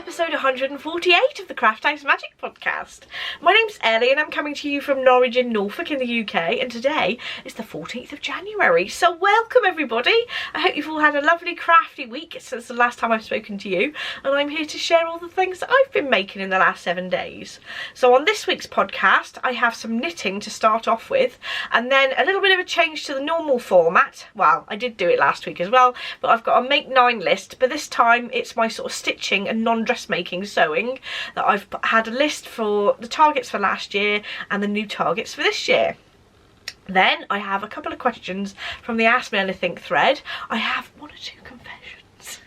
episode 148 of the Craft House Magic podcast. My name's Ellie and I'm coming to you from Norwich in Norfolk in the UK, and today is the 14th of January. So welcome everybody. I hope you've all had a lovely crafty week since the last time I've spoken to you, and I'm here to share all the things that I've been making in the last 7 days. So on this week's podcast I have some knitting to start off with, and then a little bit of a change to the normal format. Well, I did do it last week as well, but I've got a make 9 list, but this time it's my sort of stitching and non-dressmaking sewing that I've had a list for the targets for last year and the new targets for this year. Then I have a couple of questions from the Ask Me Anything thread. I have 1 or 2 confessions.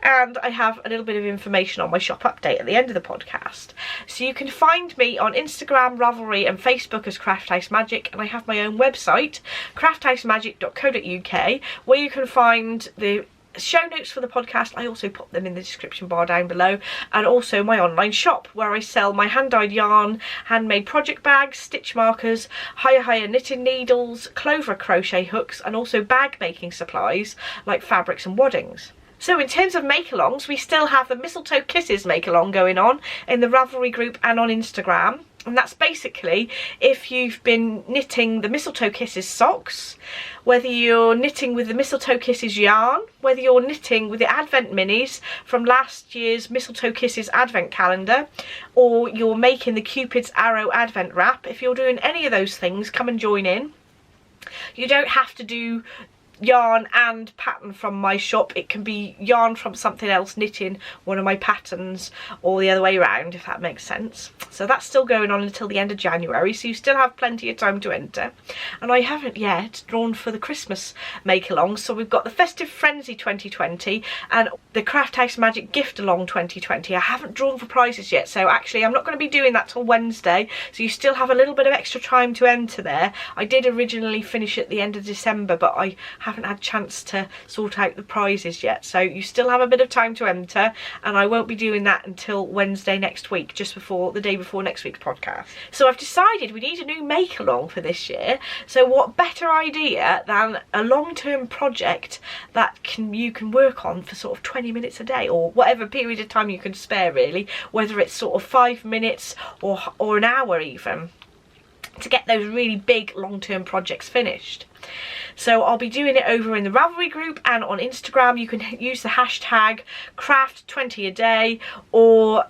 And I have a little bit of information on my shop update at the end of the podcast. So you can find me on Instagram, Ravelry and Facebook as Craft House Magic, and I have my own website, crafthousemagik.co.uk, where you can find the show notes for the podcast. I also put them in the description bar down below, and also my online shop where I sell my hand-dyed yarn, handmade project bags, stitch markers, HiyaHiya knitting needles, Clover crochet hooks, and also bag making supplies like fabrics and waddings. So in terms of make-alongs, we still have the Mistletoe Kisses make-along going on in the Ravelry group and on Instagram. And that's basically if you've been knitting the Mistletoe Kisses socks, whether you're knitting with the Mistletoe Kisses yarn, whether you're knitting with the Advent minis from last year's Mistletoe Kisses Advent calendar, or you're making the Cupid's Arrow Advent wrap. If you're doing any of those things, come and join in. You don't have to do yarn and pattern from my shop. It can be yarn from something else knitting one of my patterns, or the other way around, if that makes sense. So that's still going on until the end of January, so you still have plenty of time to enter. And I haven't yet drawn for the Christmas make along, so we've got the Festive Frenzy 2020 and the Craft House Magic Gift Along 2020. I haven't drawn for prizes yet, so actually I'm not going to be doing that till Wednesday, so you still have a little bit of extra time to enter there. I did originally finish at the end of December, but I haven't had a chance to sort out the prizes yet, so you still have a bit of time to enter, and I won't be doing that until Wednesday next week, just before the day before next week's podcast. So I've decided we need a new make along for this year, so what better idea than a long-term project that you can work on for sort of 20 minutes a day, or whatever period of time you can spare really, whether it's sort of 5 minutes or an hour even, to get those really big long-term projects finished. So I'll be doing it over in the Ravelry group and on Instagram. You can use the hashtag craft20a-day, or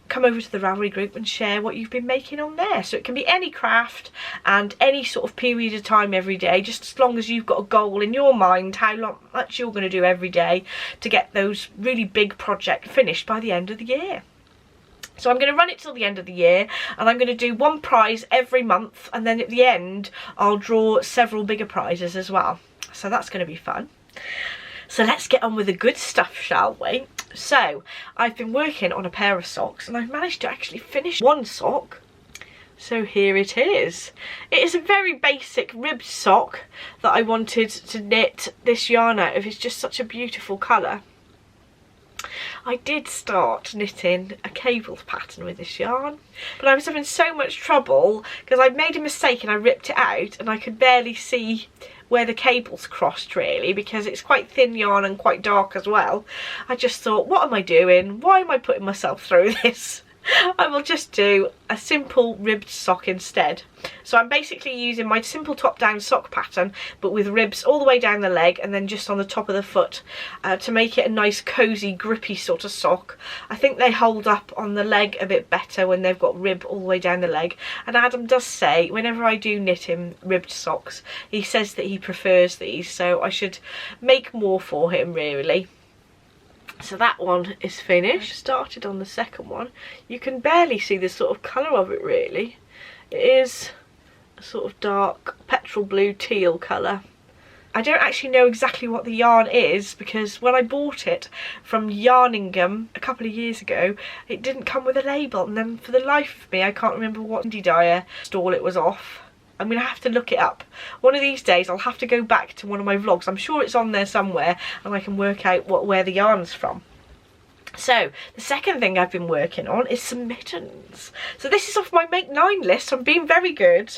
come over to the Ravelry group and share what you've been making on there. So it can be any craft and any sort of period of time every day, just as long as you've got a goal in your mind how much you're going to do every day to get those really big projects finished by the end of the year. So I'm going to run it till the end of the year, and I'm going to do 1 prize every month, and then at the end I'll draw several bigger prizes as well. So that's going to be fun. So let's get on with the good stuff, shall we? So I've been working on a pair of socks, and I've managed to actually finish 1 sock. So here it is. It is a very basic ribbed sock that I wanted to knit this yarn out of. It's just such a beautiful colour. I did start knitting a cables pattern with this yarn, but I was having so much trouble because I made a mistake and I ripped it out, and I could barely see where the cables crossed really, because it's quite thin yarn and quite dark as well. I just thought, what am I doing? Why am I putting myself through this? I will just do a simple ribbed sock instead. So I'm basically using my simple top down sock pattern, but with ribs all the way down the leg and then just on the top of the foot, to make it a nice cozy grippy sort of sock. I think they hold up on the leg a bit better when they've got rib all the way down the leg, and Adam does say whenever I do knit him ribbed socks, he says that he prefers these, so I should make more for him really. So that one is finished. I started on the second one. You can barely see the sort of colour of it really. It is a sort of dark petrol blue teal colour. I don't actually know exactly what the yarn is, because when I bought it from Yarningham a couple of years ago, it didn't come with a label, and then for the life of me I can't remember what indie dyer stall it was off. I'm going to have to look it up. One of these days I'll have to go back to one of my vlogs. I'm sure it's on there somewhere and I can work out where the yarn's from. So the second thing I've been working on is some mittens. So this is off my make 9 list. I'm being very good.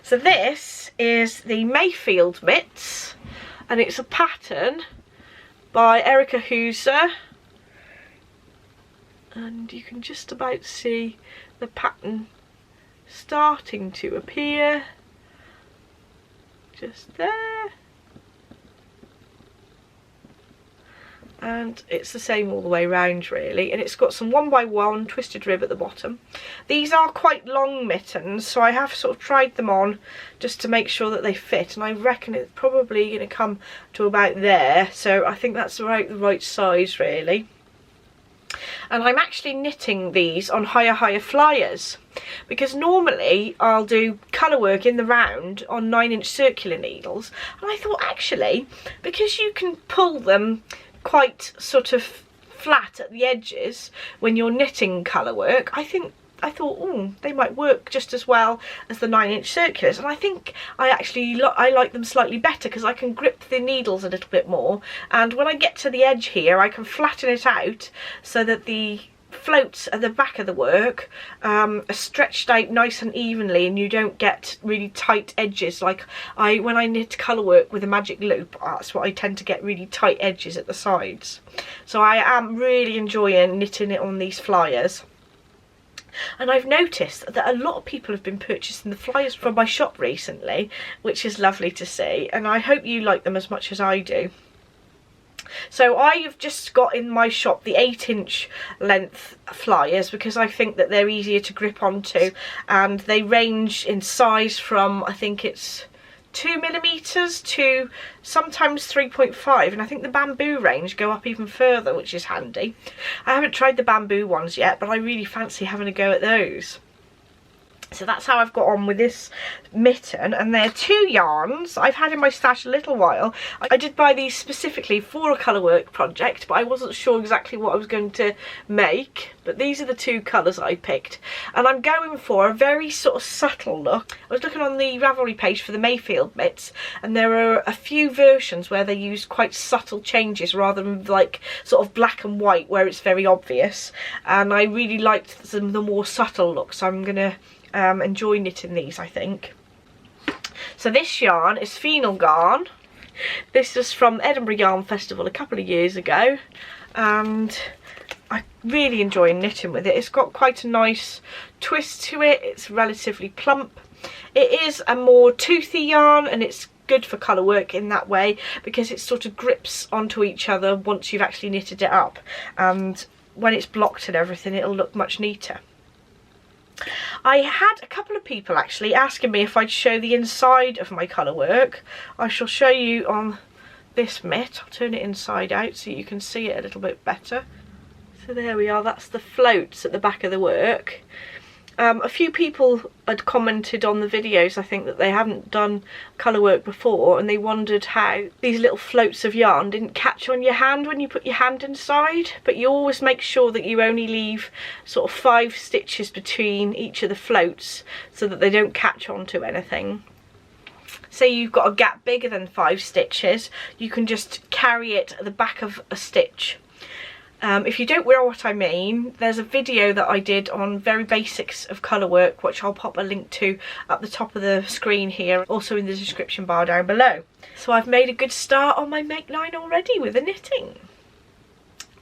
So this is the Mayfield Mitts, and and it's a pattern by Erica Hooser, and you can just about see the pattern starting to appear just there. And it's the same all the way round really, and it's got some 1x1 twisted rib at the bottom. These are quite long mittens, so I have sort of tried them on just to make sure that they fit, and I reckon it's probably going to come to about there, so I think that's about the right size really. And I'm actually knitting these on HiyaHiya flyers, because normally I'll do colour work in the round on 9-inch circular needles, and I thought actually, because you can pull them quite sort of flat at the edges when you're knitting colour work, I thought, oh, they might work just as well as the 9-inch circulars, and I think I like them slightly better because I can grip the needles a little bit more, and when I get to the edge here I can flatten it out so that the floats at the back of the work are stretched out nice and evenly, and you don't get really tight edges. Like when I knit colour work with a magic loop, that's what I tend to get, really tight edges at the sides. So I am really enjoying knitting it on these flyers. And I've noticed that a lot of people have been purchasing the flyers from my shop recently, which is lovely to see, and I hope you like them as much as I do. So I have just got in my shop the 8-inch length flyers because I think that they're easier to grip onto, and they range in size from, I think it's 2mm to sometimes 3.5, and I think the bamboo range go up even further, which is handy. I haven't tried the bamboo ones yet, but I really fancy having a go at those. So that's how I've got on with this mitten, and they're 2 yarns I've had in my stash a little while. I did buy these specifically for a colour work project, but I wasn't sure exactly what I was going to make, but these are the 2 colours I picked, and I'm going for a very sort of subtle look. I was looking on the Ravelry page for the Mayfield Mitts, and there are a few versions where they use quite subtle changes rather than like sort of black and white where it's very obvious, and I really liked the more subtle look, so I'm gonna enjoy knitting these, I think. So this yarn is Finullgarn. This is from Edinburgh Yarn Festival a couple of years ago, and I really enjoy knitting with it. It's got quite a nice twist to it. It's relatively plump. It is a more toothy yarn, and it's good for colour work in that way because it sort of grips onto each other once you've actually knitted it up, and when it's blocked and everything it'll look much neater. I had a couple of people actually asking me if I'd show the inside of my colour work. I shall show you on this mitt. I'll turn it inside out so you can see it a little bit better. So there we are, that's the floats at the back of the work. A few people had commented on the videos, I think, that they hadn't done colour work before, and they wondered how these little floats of yarn didn't catch on your hand when you put your hand inside. But you always make sure that you only leave sort of 5 stitches between each of the floats so that they don't catch onto anything. Say you've got a gap bigger than 5 stitches, you can just carry it at the back of a stitch. If you don't know what I mean, there's a video that I did on very basics of colour work, which I'll pop a link to at the top of the screen here, also in the description bar down below. So I've made a good start on my make line already with the knitting.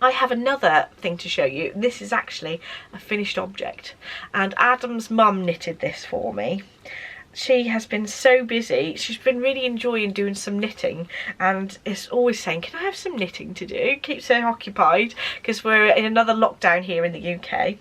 I have another thing to show you. This is actually a finished object, and Adam's mum knitted this for me. She has been so busy. She's been really enjoying doing some knitting, and is always saying, can I have some knitting to do? Keeps her occupied because we're in another lockdown here in the UK.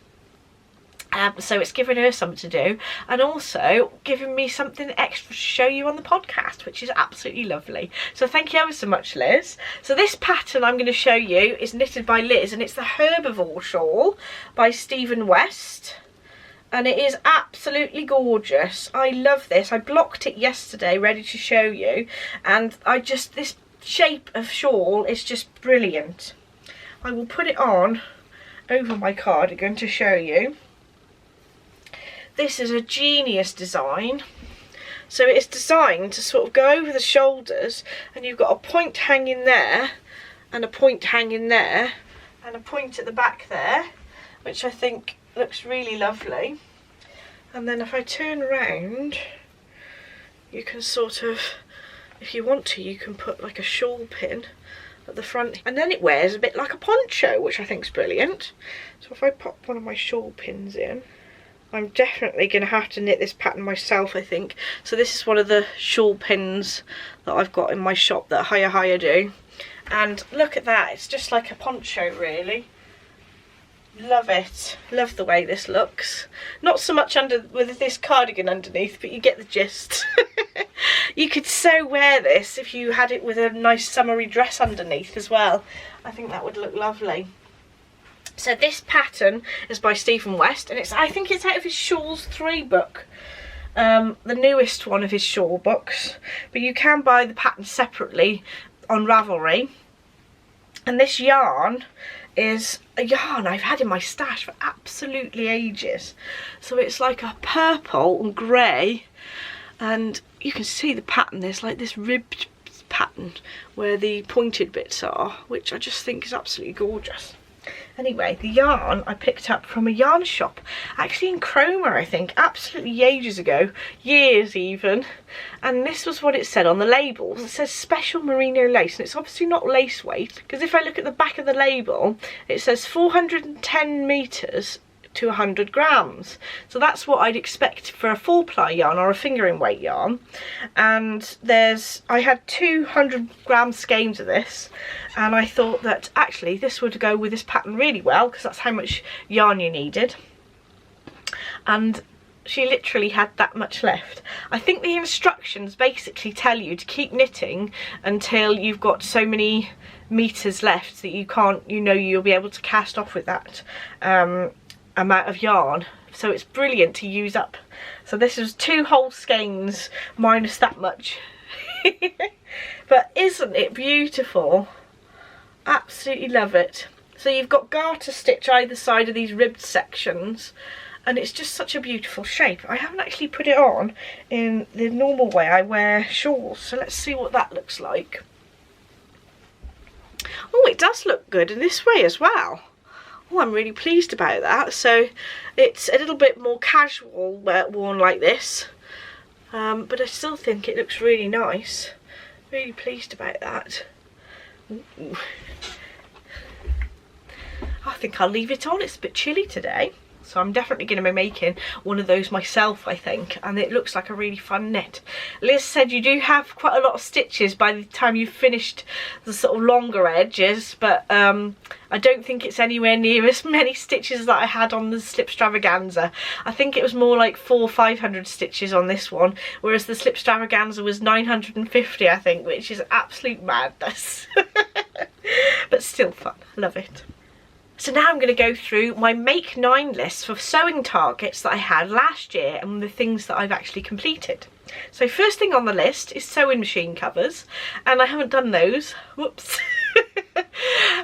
So it's given her something to do, and also giving me something extra to show you on the podcast, which is absolutely lovely. So thank you ever so much, Liz. So this pattern I'm going to show you is knitted by Liz, and it's the Herbivore shawl by Stephen West. And it is absolutely gorgeous. I love this. I blocked it yesterday ready to show you, and this shape of shawl is just brilliant. I will put it on over my cardigan to show you. This is a genius design. So it's designed to sort of go over the shoulders, and you've got a point hanging there and a point hanging there and a point at the back there, which I think looks really lovely. And then if I turn around, you can sort of, if you want to, you can put like a shawl pin at the front, and then it wears a bit like a poncho, which I think is brilliant. So if I pop one of my shawl pins in, I'm definitely going to have to knit this pattern myself, I think. So this is one of the shawl pins that I've got in my shop that HiyaHiya do. And look at that, it's just like a poncho really. Love it. Love the way this looks. Not so much under with this cardigan underneath, but you get the gist. You could so wear this if you had it with a nice summery dress underneath as well. I think that would look lovely. So this pattern is by Stephen West, and I think it's out of his Shawls 3 book. The newest one of his shawl books. But you can buy the pattern separately on Ravelry. And this yarn is a yarn I've had in my stash for absolutely ages. So it's like a purple and grey, and you can see the pattern. There's like this ribbed pattern where the pointed bits are, which I just think is absolutely gorgeous. Anyway, the yarn I picked up from a yarn shop, actually in Cromer, I think, absolutely ages ago, years even. And this was what it said on the label. It says special merino lace, and it's obviously not lace weight, because if I look at the back of the label, it says 410 metres to 100 grams. So that's what I'd expect for a 4-ply yarn or a fingering weight yarn. And I had 200 gram skeins of this, and I thought that actually this would go with this pattern really well, because that's how much yarn you needed. And she literally had that much left. I think the instructions basically tell you to keep knitting until you've got so many meters left that you can't, you'll be able to cast off with that amount of yarn. So it's brilliant to use up. So this is 2 whole skeins minus that much. But isn't it beautiful? Absolutely love it. So you've got garter stitch either side of these ribbed sections, and it's just such a beautiful shape. I haven't actually put it on in the normal way I wear shawls, so let's see what that looks like. Oh, it does look good in this way as well. Oh, I'm really pleased about that. So it's a little bit more casual worn like this, but I still think it looks really nice. Really pleased about that. Ooh. I think I'll leave it on. It's a bit chilly today, so I'm definitely going to be making one of those myself, I think, and it looks like a really fun knit. Liz said you do have quite a lot of stitches by the time you've finished the sort of longer edges, but I don't think it's anywhere near as many stitches that I had on the Slipstravaganza. I think it was more like 400 or 500 stitches on this one, whereas the Slipstravaganza was 950, I think, which is absolute madness. But still fun. Love it. So now I'm going to go through my Make 9 list for sewing targets that I had last year and the things that I've actually completed. So first thing on the list is sewing machine covers, and I haven't done those. Whoops.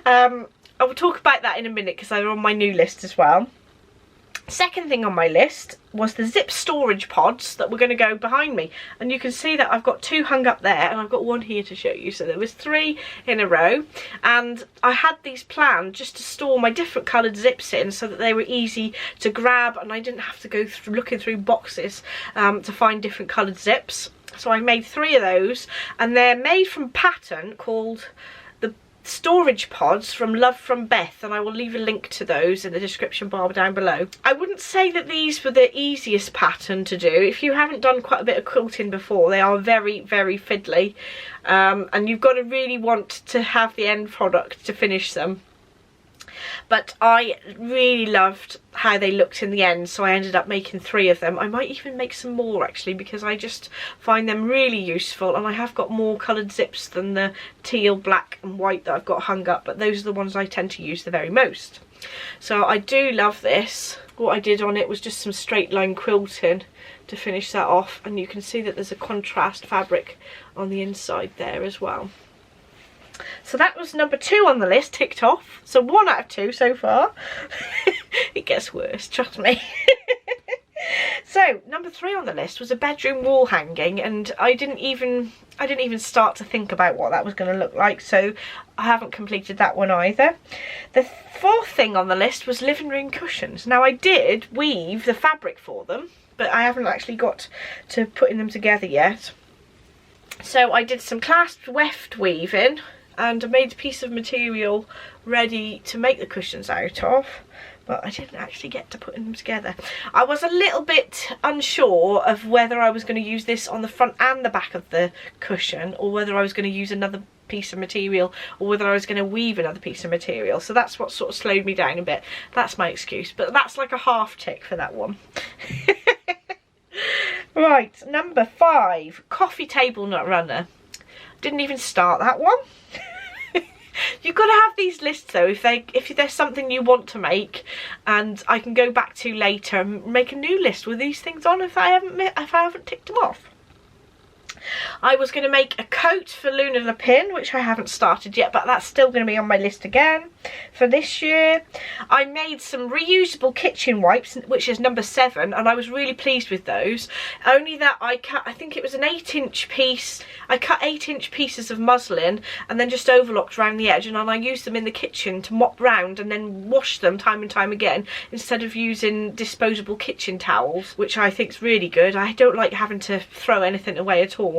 I will talk about that in a minute because they're on my new list as well. Second thing on my list was the zip storage pods that were going to go behind me, and you can see that I've got 2 hung up there and I've got 1 here to show you. So there was 3 in a row, and I had these planned just to store my different coloured zips in so that they were easy to grab and I didn't have to go through looking through boxes to find different coloured zips. So I made 3 of those, and they're made from pattern called storage pods from Love from Beth, and I will leave a link to those in the description bar down below. I wouldn't say that these were the easiest pattern to do. If you haven't done quite a bit of quilting before, they are very, very fiddly, and you've got to really want to have the end product to finish them. But I really loved how they looked in the end, so I ended up making 3 of them. I might even make some more actually, because I just find them really useful, and I have got more coloured zips than the teal, black and white that I've got hung up, but those are the ones I tend to use the very most. So I do love this. What I did on it was just some straight line quilting to finish that off, and you can see that there's a contrast fabric on the inside there as well. So that was number 2 on the list, ticked off. So 1 out of 2 so far. It gets worse, trust me. So number 3 on the list was a bedroom wall hanging, and I didn't even start to think about what that was going to look like, so I haven't completed that one either. The 4th thing on the list was living room cushions. Now I did weave the fabric for them, but I haven't actually got to putting them together yet. So I did some clasped weft weaving and I made a piece of material ready to make the cushions out of, but I didn't actually get to putting them together. I was a little bit unsure of whether I was going to use this on the front and the back of the cushion, or whether I was going to use another piece of material, or whether I was going to weave another piece of material. So that's what sort of slowed me down a bit. That's my excuse, but that's like a half tick for that one. Right, number 5, coffee table nut runner. Didn't even start that one. You've got to have these lists though, if there's something you want to make, and I can go back to later and make a new list with these things on if I haven't ticked them off. I was going to make a coat for Luna Le Pin, which I haven't started yet, but that's still going to be on my list again for this year. I made some reusable kitchen wipes, which is number 7, and I was really pleased with those. Only that I think it was an 8-inch piece. I cut 8-inch pieces of muslin and then just overlocked around the edge, and then I used them in the kitchen to mop round and then wash them time and time again, instead of using disposable kitchen towels, which I think is really good. I don't like having to throw anything away at all.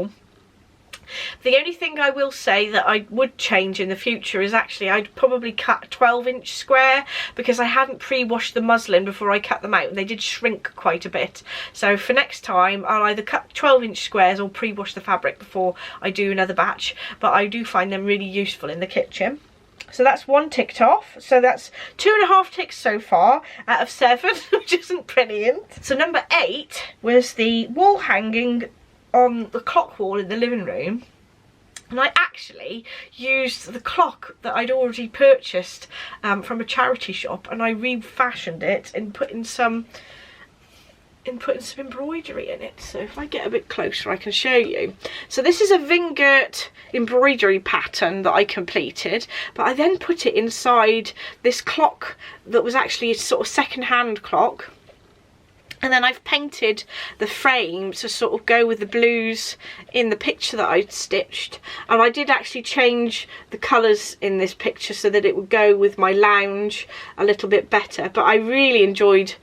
The only thing I will say that I would change in the future is actually I'd probably cut a 12-inch square, because I hadn't pre-washed the muslin before I cut them out and they did shrink quite a bit. So for next time I'll either cut 12-inch squares or pre-wash the fabric before I do another batch, but I do find them really useful in the kitchen. So that's 1 ticked off. So that's 2.5 ticks so far out of 7, which isn't brilliant. So number 8 was the wall hanging on the clock wall in the living room, and I actually used the clock that I'd already purchased from a charity shop, and I refashioned it and putting some embroidery in it. So if I get a bit closer I can show you. So this is a Vingert embroidery pattern that I completed, but I then put it inside this clock that was actually a sort of second-hand clock. And then I've painted the frame to sort of go with the blues in the picture that I'd stitched. And I did actually change the colours in this picture so that it would go with my lounge a little bit better. But I really enjoyed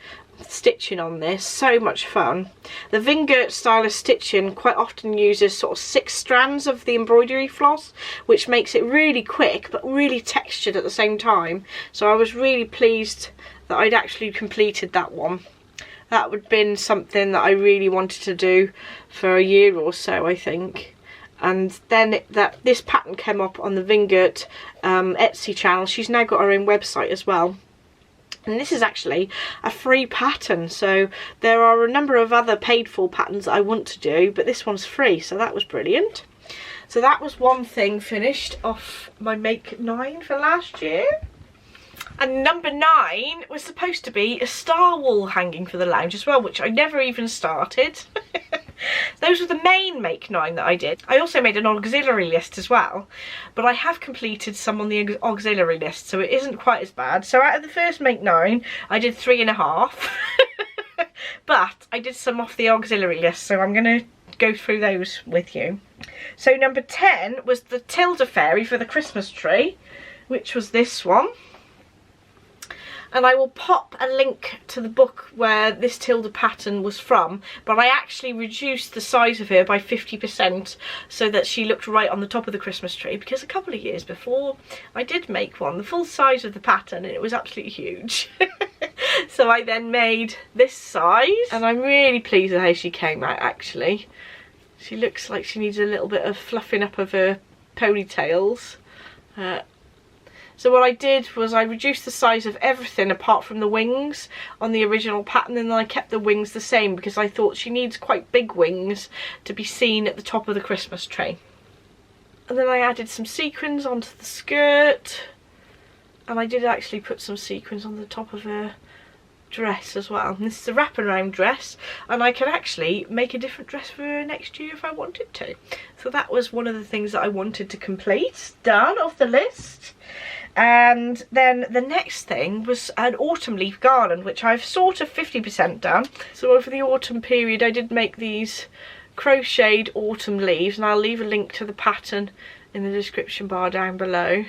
stitching on this, so much fun. The Vingert style of stitching quite often uses sort of 6 strands of the embroidery floss, which makes it really quick but really textured at the same time. So I was really pleased that I'd actually completed that one. That would have been something that I really wanted to do for a year or so, I think. And then this pattern came up on the Vingert Etsy channel. She's now got her own website as well. And this is actually a free pattern, so there are a number of other paid for patterns that I want to do, but this one's free, so that was brilliant. So that was one thing finished off my Make 9 for last year. And number 9 was supposed to be a star wall hanging for the lounge as well, which I never even started. Those were the main Make 9 that I did. I also made an auxiliary list as well, but I have completed some on the auxiliary list, so it isn't quite as bad. So out of the first Make 9, I did 3.5. But I did some off the auxiliary list, so I'm going to go through those with you. So number 10 was the Tilda fairy for the Christmas tree, which was this one. And I will pop a link to the book where this Tilda pattern was from, but I actually reduced the size of her by 50% so that she looked right on the top of the Christmas tree, because a couple of years before I did make one the full size of the pattern and it was absolutely huge. So I then made this size, and I'm really pleased with how she came out actually. She looks like she needs a little bit of fluffing up of her ponytails. So what I did was I reduced the size of everything apart from the wings on the original pattern, and then I kept the wings the same because I thought she needs quite big wings to be seen at the top of the Christmas tree. And then I added some sequins onto the skirt, and I did actually put some sequins on the top of her dress as well. And this is a wraparound dress, and I can actually make a different dress for her next year if I wanted to. So that was one of the things that I wanted to complete, done off the list. And then the next thing was an autumn leaf garland, which I've sort of 50% done. So over the autumn period I did make these crocheted autumn leaves, and I'll leave a link to the pattern in the description bar down below.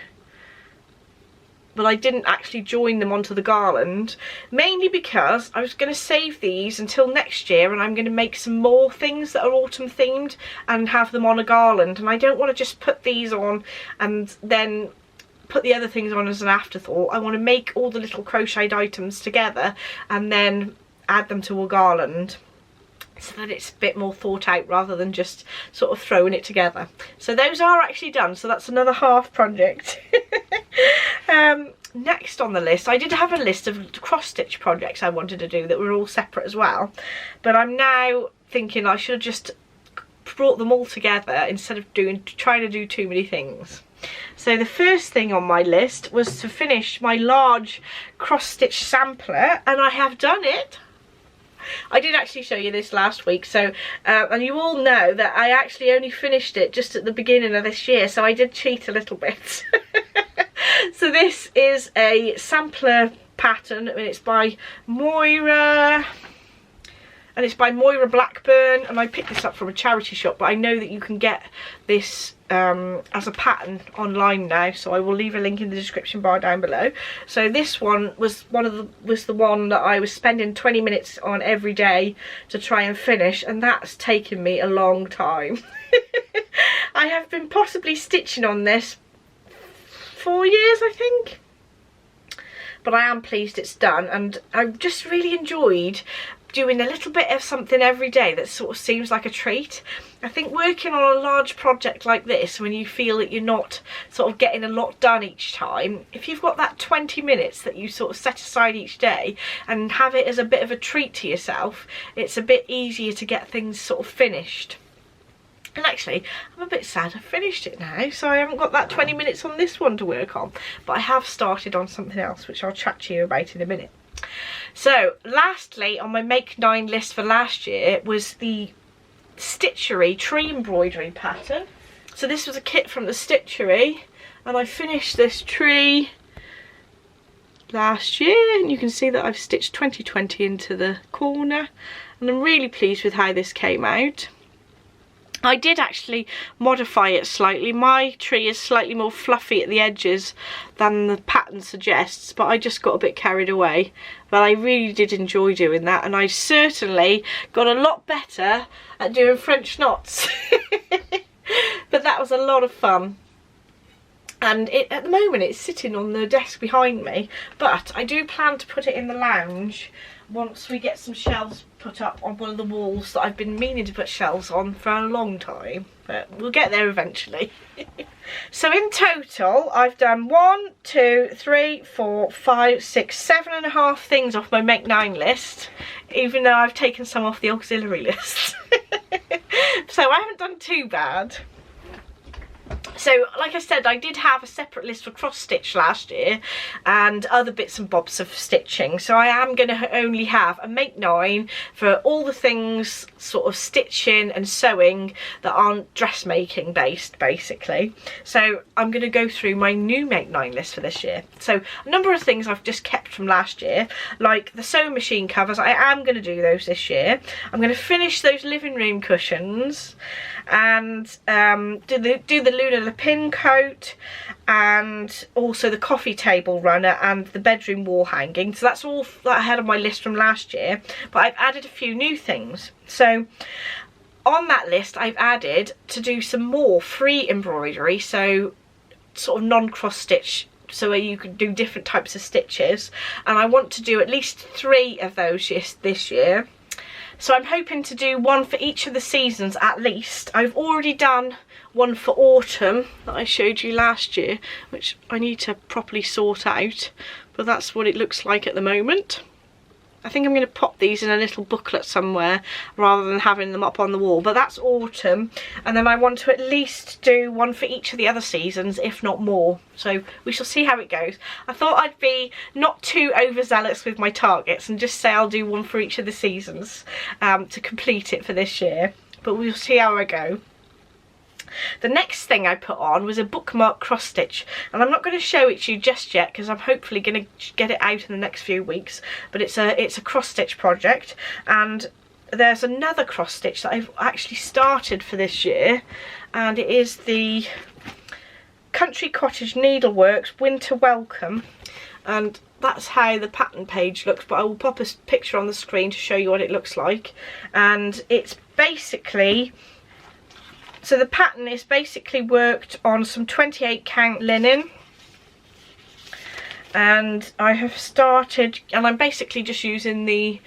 but I didn't actually join them onto the garland, mainly because I was going to save these until next year, and I'm going to make some more things that are autumn themed and have them on a garland, and I don't want to just put these on and then put the other things on as an afterthought. I want to make all the little crocheted items together and then add them to a garland, so that it's a bit more thought out rather than just sort of throwing it together. So those are actually done, so that's another half project. Next on the list, I did have a list of cross stitch projects I wanted to do that were all separate as well, but I'm now thinking I should have just brought them all together instead of trying to do too many things. So the first thing on my list was to finish my large cross stitch sampler, and I have done it. I did actually show you this last week, so and you all know that I actually only finished it just at the beginning of this year, so I did cheat a little bit. So this is a sampler pattern, and it's by Moira, and it's by Moira Blackburn, and I picked this up from a charity shop, but I know that you can get this as a pattern online now, so I will leave a link in the description bar down below. So this one was the one that I was spending 20 minutes on every day to try and finish, and that's taken me a long time. I have been possibly stitching on this 4 years, I think, but I am pleased it's done, and I just really enjoyed doing a little bit of something every day that sort of seems like a treat. I think working on a large project like this, when you feel that you're not sort of getting a lot done each time, if you've got that 20 minutes that you sort of set aside each day and have it as a bit of a treat to yourself, it's a bit easier to get things sort of finished. And actually, I'm a bit sad I finished it now, so I haven't got that 20 minutes on this one to work on, but I have started on something else, which I'll chat to you about in a minute. So lastly on my Make 9 list for last year was the Stitchery Tree embroidery pattern. So this was a kit from the Stitchery, and I finished this tree last year, and you can see that I've stitched 2020 into the corner, and I'm really pleased with how this came out. I did actually modify it slightly. My tree is slightly more fluffy at the edges than the pattern suggests, but I just got a bit carried away. But I really did enjoy doing that, and I certainly got a lot better at doing French knots. But that was a lot of fun. And at the moment it's sitting on the desk behind me, but I do plan to put it in the lounge once we get some shelves put up on one of the walls that I've been meaning to put shelves on for a long time, but we'll get there eventually. So in total I've done 1, 2, 3, 4, 5, 6, 7.5 things off my Make 9 list, even though I've taken some off the auxiliary list. So I haven't done too bad. So like I said, I did have a separate list for cross stitch last year and other bits and bobs of stitching, so I am going to only have a Make 9 for all the things sort of stitching and sewing that aren't dressmaking based, basically. So I'm going to go through my new Make 9 list for this year. So a number of things I've just kept from last year, like the sewing machine covers. I am going to do those this year. I'm going to finish those living room cushions and do the Luna Le Pin coat, and also the coffee table runner and the bedroom wall hanging. So that's all that I had on my list from last year, but I've added a few new things. So on that list I've added to do some more free embroidery, so sort of non-cross stitch, so where you can do different types of stitches, and I want to do at least 3 of those this year. So I'm hoping to do one for each of the seasons at least. I've already done one for autumn that I showed you last year, which I need to properly sort out, but that's what it looks like at the moment. I think I'm going to pop these in a little booklet somewhere rather than having them up on the wall, but that's autumn, and then I want to at least do one for each of the other seasons, if not more, so we shall see how it goes. I thought I'd be not too overzealous with my targets and just say I'll do one for each of the seasons to complete it for this year, but we'll see how I go. The next thing I put on was a bookmark cross stitch, and I'm not going to show it to you just yet because I'm hopefully going to get it out in the next few weeks, but it's a cross stitch project, and there's another cross stitch that I've actually started for this year, and it is the Country Cottage Needleworks Winter Welcome. and that's how the pattern page looks, but I will pop a picture on the screen to show you what it looks like. And it's basically, so the pattern is basically worked on some 28 count linen, and I have started, and I'm basically just using the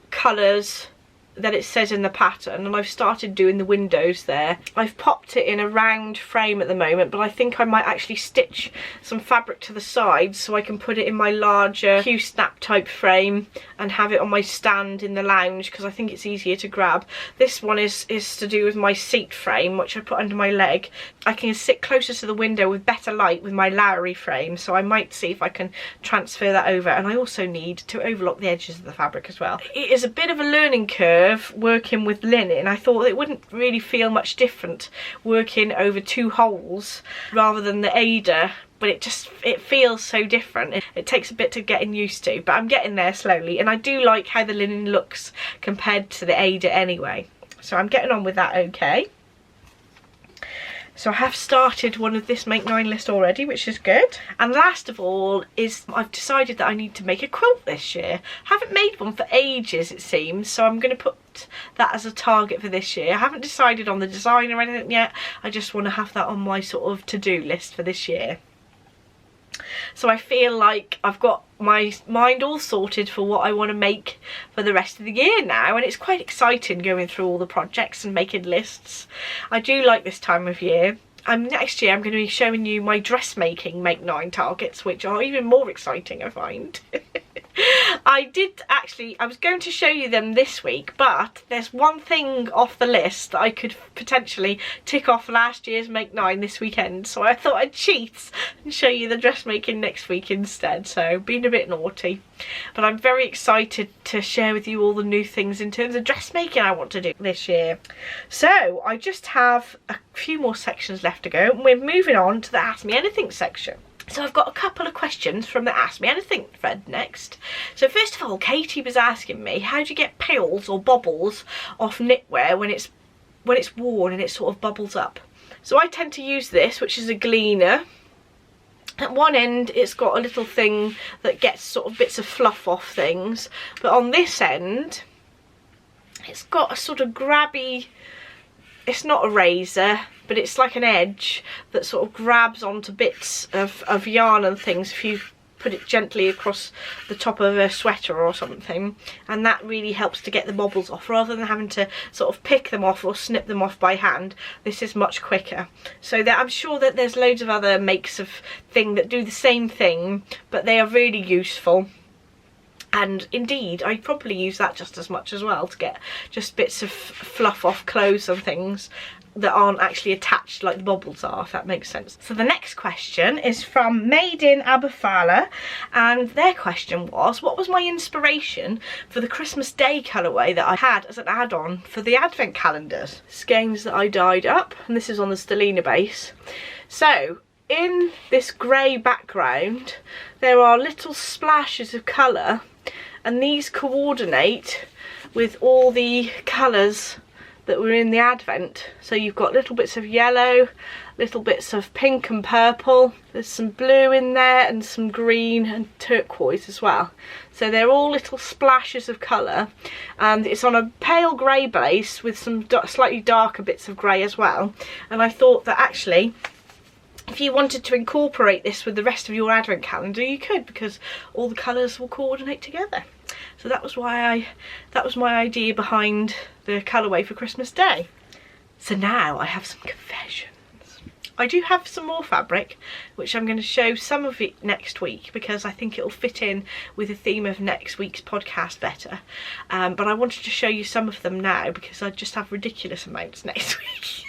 colours that it says in the pattern, and I've started doing the windows there. I've popped it in a round frame at the moment, but I think I might actually stitch some fabric to the sides so I can put it in my larger Q-snap type frame and have it on my stand in the lounge, because I think it's easier to grab. This one is to do with my seat frame, which I put under my leg. I can sit closer to the window with better light with my Lowry frame, so I might see if I can transfer that over. And I also need to overlock the edges of the fabric as well. It is a bit of a learning curve working with linen. I thought it wouldn't really feel much different working over 2 holes rather than the Ada, but it feels so different. It takes a bit to getting used to, but I'm getting there slowly, and I do like how the linen looks compared to the Ada anyway, so I'm getting on with that okay. So I have started one of this Make 9 list already, which is good. And last of all is I've decided that I need to make a quilt this year. Haven't made one for ages, it seems, so I'm going to put that as a target for this year. I haven't decided on the design or anything yet. I just want to have that on my sort of to-do list for this year. So I feel like I've got my mind all sorted for what I want to make for the rest of the year now, and it's quite exciting going through all the projects and making lists. I do like this time of year. Next year I'm going to be showing you my dressmaking Make 9 targets, which are even more exciting, I find. I was going to show you them this week, but there's one thing off the list that I could potentially tick off last year's Make 9 this weekend, so I thought I'd cheat and show you the dressmaking next week instead, so being a bit naughty. But I'm very excited to share with you all the new things in terms of dressmaking I want to do this year. So I just have a few more sections left to go, and we're moving on to the Ask Me Anything section. So I've got a couple of questions from the Ask Me Anything thread next. So first of all, Katie was asking me, how do you get pills or bobbles off knitwear when it's worn and it sort of bubbles up? So I tend to use this, which is a Gleener. At one end it's got a little thing that gets sort of bits of fluff off things, but on this end it's got a sort of grabby, it's not a razor, but it's like an edge that sort of grabs onto bits of yarn and things if you put it gently across the top of a sweater or something, and that really helps to get the bobbles off rather than having to sort of pick them off or snip them off by hand. This is much quicker. So I'm sure that there's loads of other makes of thing that do the same thing, but they are really useful. And indeed, I probably use that just as much as well to get just bits of fluff off clothes and things that aren't actually attached like the bobbles are, if that makes sense. So the next question is from Made in Aberfala, and their question was, what was my inspiration for the Christmas Day colourway that I had as an add-on for the advent calendars? Skeins that I dyed up, and this is on the Stellina base. So in this grey background there are little splashes of colour, and these coordinate with all the colours that were in the advent. So you've got little bits of yellow, little bits of pink and purple, there's some blue in there and some green and turquoise as well. So they're all little splashes of colour, and it's on a pale grey base with some slightly darker bits of grey as well. And I thought that actually if you wanted to incorporate this with the rest of your advent calendar, you could, because all the colours will coordinate together. So that was my idea behind the colourway for Christmas Day. So now I have some confessions. I do have some more fabric, which I'm going to show some of it next week because I think it'll fit in with the theme of next week's podcast better. But I wanted to show you some of them now because I just have ridiculous amounts next week.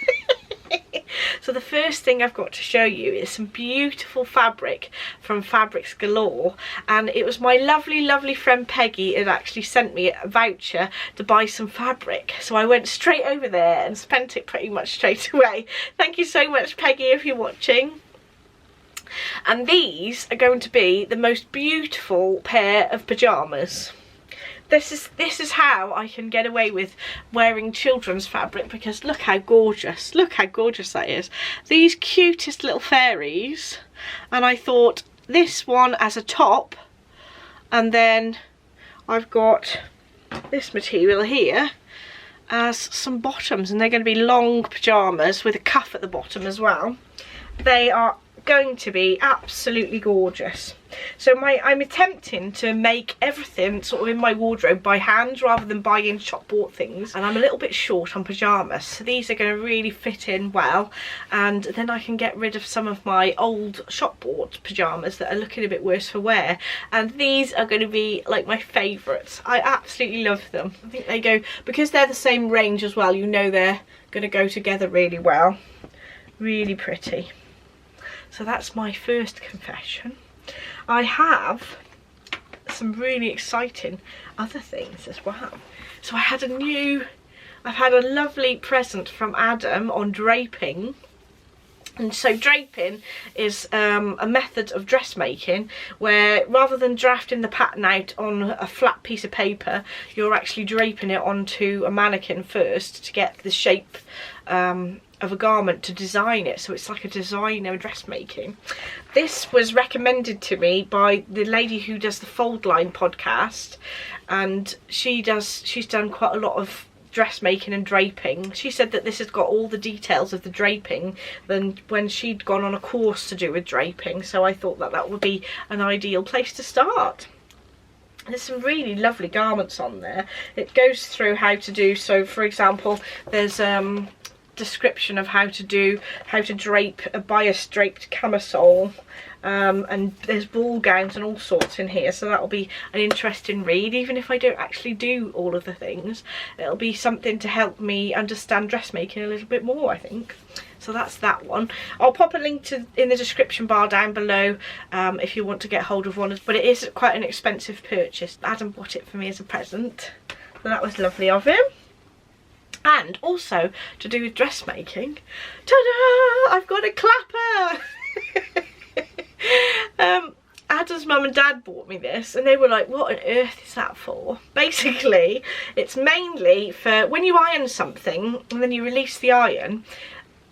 So the first thing I've got to show you is some beautiful fabric from Fabrics Galore, and it was my lovely friend Peggy had actually sent me a voucher to buy some fabric, so I went straight over there and spent it pretty much straight away. Thank you so much, Peggy, if you're watching. And these are going to be the most beautiful pair of pyjamas. This is how I can get away with wearing children's fabric, because look how gorgeous that is. These cutest little fairies, and I thought this one as a top, and then I've got this material here as some bottoms, and they're going to be long pyjamas with a cuff at the bottom as well. They are going to be absolutely gorgeous. So I'm attempting to make everything sort of in my wardrobe by hand rather than buying shop bought things, and I'm a little bit short on pyjamas, so these are going to really fit in well, and then I can get rid of some of my old shop bought pyjamas that are looking a bit worse for wear, and these are going to be like my favourites. I absolutely love them. I think they go, because they're the same range as well, you know they're going to go together really well. Really pretty. So that's my first confession. I have some really exciting other things as well. So I've had a lovely present from Adam on draping. And so draping is a method of dressmaking where rather than drafting the pattern out on a flat piece of paper, you're actually draping it onto a mannequin first to get the shape of a garment to design it. So it's like a designer dressmaking. This was recommended to me by the lady who does the Fold Line podcast, and she's done quite a lot of dressmaking and draping. She said that this has got all the details of the draping than when she'd gone on a course to do with draping, so I thought that that would be an ideal place to start. There's some really lovely garments on there. It goes through how to do, so for example there's description of how to drape a bias draped camisole, and there's ball gowns and all sorts in here, so that'll be an interesting read. Even if I don't actually do all of the things, it'll be something to help me understand dressmaking a little bit more, I think. So that's that one. I'll pop a link in the description bar down below if you want to get hold of one, but it is quite an expensive purchase. Adam bought it for me as a present, so that was lovely of him. And also to do with dressmaking, ta-da! I've got a clapper! Adam's mum and dad bought me this, and they were like, what on earth is that for? Basically, it's mainly for when you iron something and then you release the iron.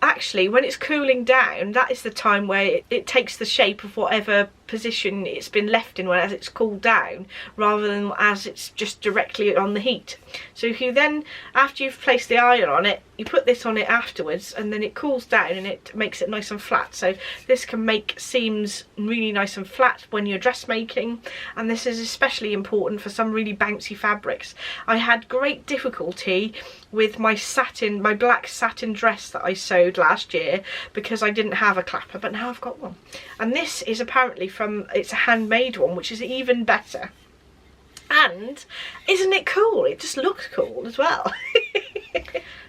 Actually, when it's cooling down, that is the time where it takes the shape of whatever position it's been left in as it's cooled down, rather than as it's just directly on the heat. So if you then, after you've placed the iron on it, you put this on it afterwards, and then it cools down and it makes it nice and flat. So this can make seams really nice and flat when you're dressmaking, and this is especially important for some really bouncy fabrics. I had great difficulty with my black satin dress that I sewed last year because I didn't have a clapper, but now I've got one. And this is apparently it's a handmade one, which is even better. And isn't it cool? It just looks cool as well.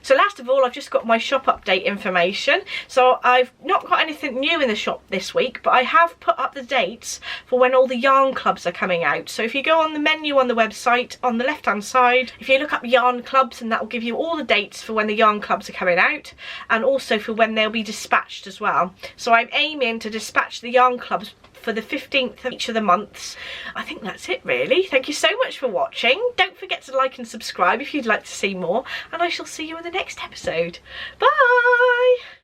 So last of all, I've just got my shop update information. So I've not got anything new in the shop this week, but I have put up the dates for when all the yarn clubs are coming out. So if you go on the menu on the website, on the left hand side, if you look up yarn clubs, and that will give you all the dates for when the yarn clubs are coming out, and also for when they'll be dispatched as well. So I'm aiming to dispatch the yarn clubs for the 15th of each of the months. I think that's it really. Thank you so much for watching. Don't forget to like and subscribe if you'd like to see more, and I shall see you in the next episode. Bye!